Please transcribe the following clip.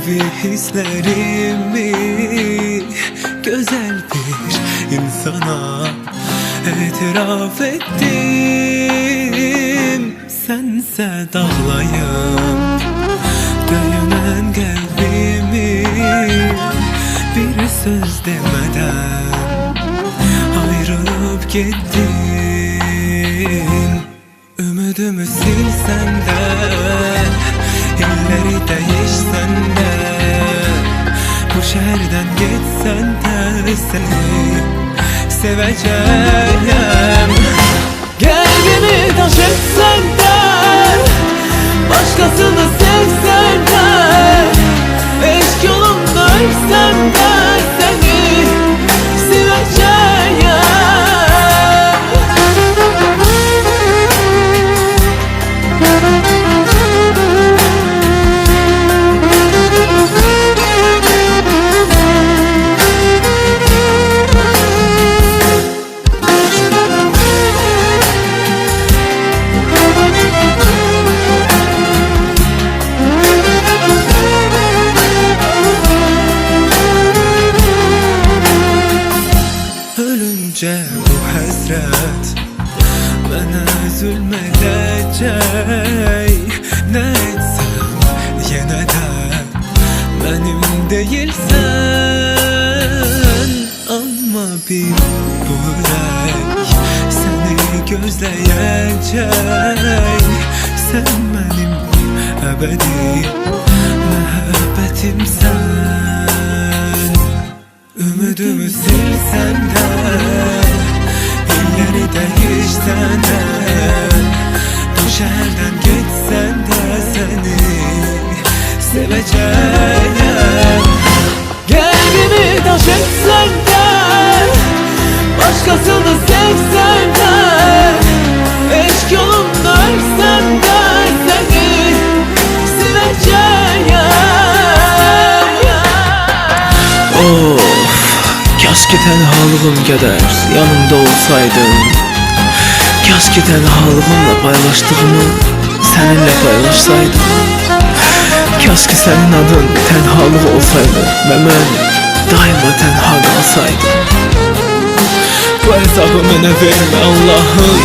Manevi hislerimi güzel bir insana itiraf ettim. Sense dağlayım döyünen kalbimi, bir söz demeden ayrılıp gittin. Ümidimi silsen de, illeri değişsen de, bu şehirden gitsen de seni seveceğim. Kalbimi taş etsen de, başkasını sevsen de, eşk yolunda ölsem de seni seveceğim. Ölünce bu hasret bana zulmedecek. Ne etsem yine de benim değilsen. Ama bir bu yürek seni gözleyecek. Sen benim ebedi muhabbetimsen. Ümidimi silsen de, illeri değişsen de, bu şehirden gitsen de seni seveceğim. Kalbimi taş etsen de, başkasını sevsen de, eşk yolunda ölsem de seni seveceğim. Keşke tenhalığım kadar yanımda olsaydın. Keşke tenhalığımla paylaştığımı seninle paylaşsaydım. Keşke senin adın tenhalık olsaydı ve ben daima tenha kalsaydım. Bu hesabı mənə verme Allah'ım.